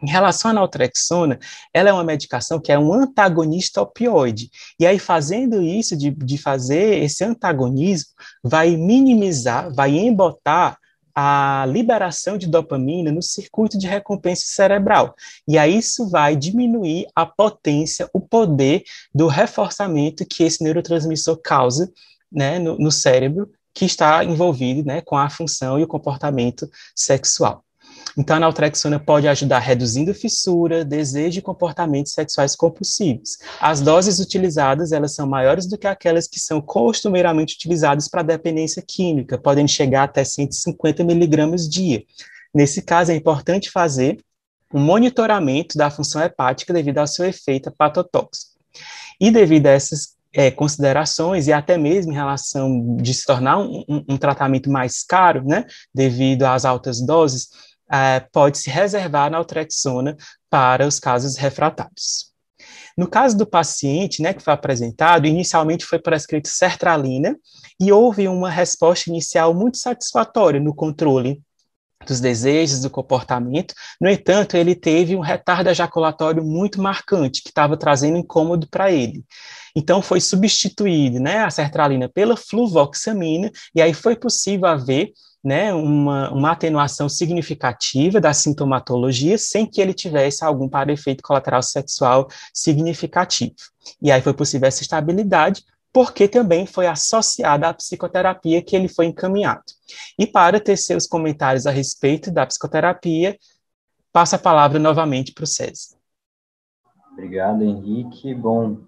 Em relação à naltrexona, ela é uma medicação que é um antagonista opioide. E aí, fazendo isso, de fazer esse antagonismo, vai minimizar, vai embotar a liberação de dopamina no circuito de recompensa cerebral. E aí isso vai diminuir a potência, o poder do reforçamento que esse neurotransmissor causa, né, no cérebro, que está envolvido, né, com a função e o comportamento sexual. Então, a naltrexona pode ajudar reduzindo fissura, desejo e comportamentos sexuais compulsivos. As doses utilizadas, elas são maiores do que aquelas que são costumeiramente utilizadas para dependência química, podem chegar até 150 miligramas dia. Nesse caso, é importante fazer um monitoramento da função hepática devido ao seu efeito hepatotóxico. E devido a essas considerações, e até mesmo em relação de se tornar um tratamento mais caro, né, devido às altas doses, pode-se reservar a naltrexona para os casos refratários. No caso do paciente, né, que foi apresentado, inicialmente foi prescrito sertralina e houve uma resposta inicial muito satisfatória no controle dos desejos, do comportamento. No entanto, ele teve um retardo ejaculatório muito marcante, que estava trazendo incômodo para ele. Então, foi substituído, né, a sertralina pela fluvoxamina, e aí foi possível haver, né, uma atenuação significativa da sintomatologia, sem que ele tivesse algum para-efeito colateral sexual significativo. E aí foi possível essa estabilidade, porque também foi associada à psicoterapia que ele foi encaminhado. E para ter seus comentários a respeito da psicoterapia, passo a palavra novamente para o César. Obrigado, Henrique. Bom,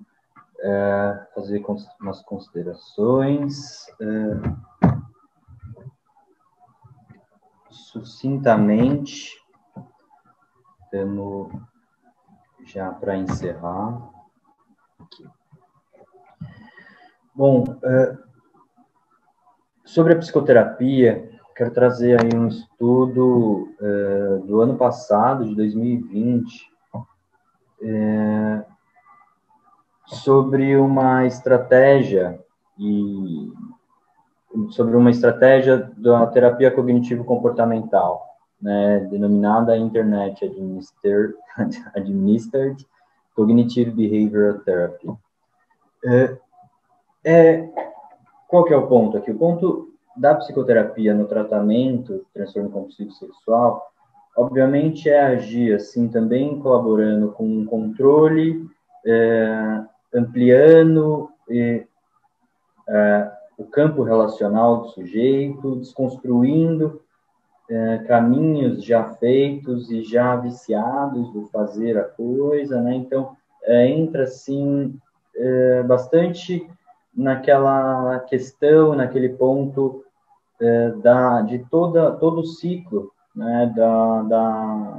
fazer umas considerações. Sucintamente, temos já para encerrar. Aqui. Bom, sobre a psicoterapia, quero trazer aí um estudo do ano passado, de 2020, sobre uma estratégia da terapia cognitivo-comportamental, né, denominada Internet Administered Cognitive Behavioral Therapy. Qual que é o ponto aqui? O ponto da psicoterapia no tratamento do transtorno compulsivo sexual, obviamente, é agir, assim, também colaborando com um controle, ampliando o campo relacional do sujeito, desconstruindo caminhos já feitos e já viciados do fazer a coisa, né? Então, entra, assim, bastante naquela questão, naquele ponto de todo o ciclo, né,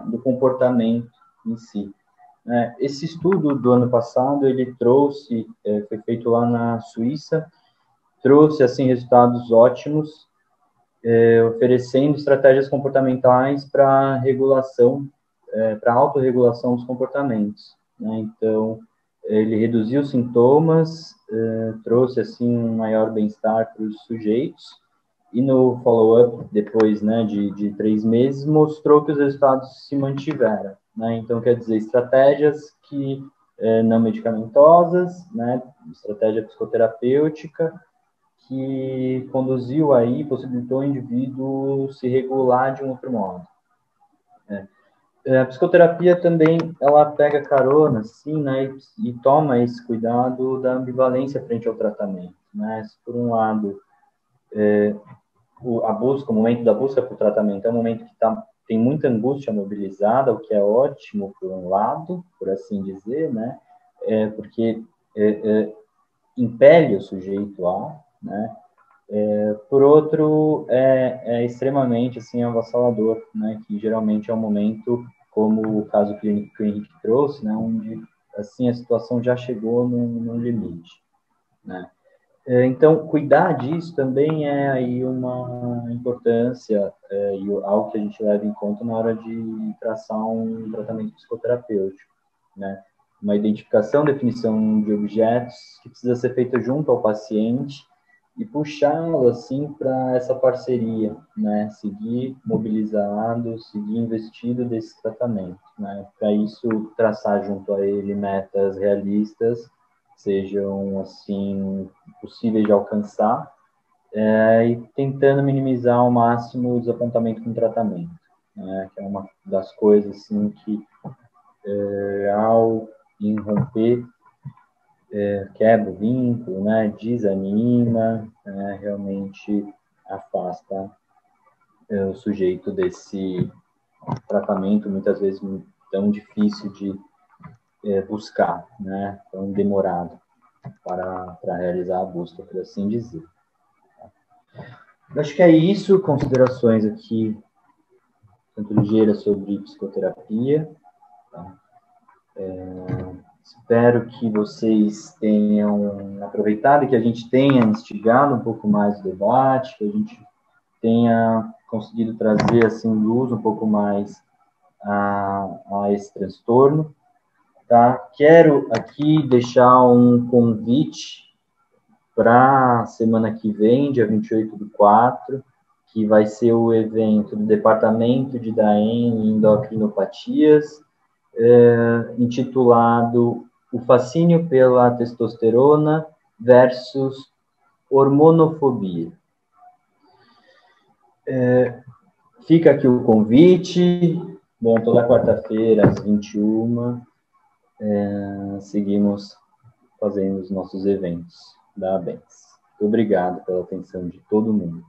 do comportamento em si. Esse estudo do ano passado, ele trouxe, foi feito lá na Suíça, trouxe, assim, resultados ótimos, oferecendo estratégias comportamentais para regulação, para autorregulação dos comportamentos, né? Então, ele reduziu os sintomas, trouxe, assim, um maior bem-estar para os sujeitos, e no follow-up, depois, né, de 3 meses, mostrou que os resultados se mantiveram, né? Então, quer dizer, estratégias que não medicamentosas, né, estratégia psicoterapêutica, que conduziu aí, possibilitou o indivíduo se regular de um outro modo. A psicoterapia também, ela pega carona, sim, né, e toma esse cuidado da ambivalência frente ao tratamento, né? Se por um lado, o momento da busca por tratamento é um momento que tem muita angústia mobilizada, o que é ótimo por um lado, por assim dizer, né, porque impele o sujeito a, né, por outro, é extremamente, assim, avassalador, né, que geralmente é um momento, como o caso clínico que o Henrique trouxe, né, onde, assim, a situação já chegou num limite, né. Então, cuidar disso também é aí uma importância e algo que a gente leva em conta na hora de traçar um tratamento psicoterapêutico, né. Uma identificação, definição de objetos que precisa ser feita junto ao paciente e puxá-lo, assim, para essa parceria, né, seguir mobilizado, seguir investido desse tratamento, né, para isso traçar junto a ele metas realistas, sejam, assim, possíveis de alcançar, e tentando minimizar ao máximo o desapontamento com o tratamento, né, que é uma das coisas, assim, que ao irromper, quebra o vínculo, né, desanima, realmente afasta o sujeito desse tratamento, muitas vezes tão difícil de buscar, né, tão demorado para realizar a busca, por assim dizer. Acho que é isso, considerações aqui tanto ligeira sobre psicoterapia. Tá? Espero que vocês tenham aproveitado e que a gente tenha instigado um pouco mais o debate, que a gente tenha conseguido trazer assim luz um pouco mais a esse transtorno. Tá? Quero aqui deixar um convite para a semana que vem, dia 28/4, que vai ser o evento do Departamento de DAEM e Endocrinopatias, intitulado O Fascínio pela Testosterona versus Hormonofobia. Fica aqui o convite. Bom, toda quarta-feira, às 21h, seguimos fazendo os nossos eventos da ABENS. Muito obrigado pela atenção de todo mundo.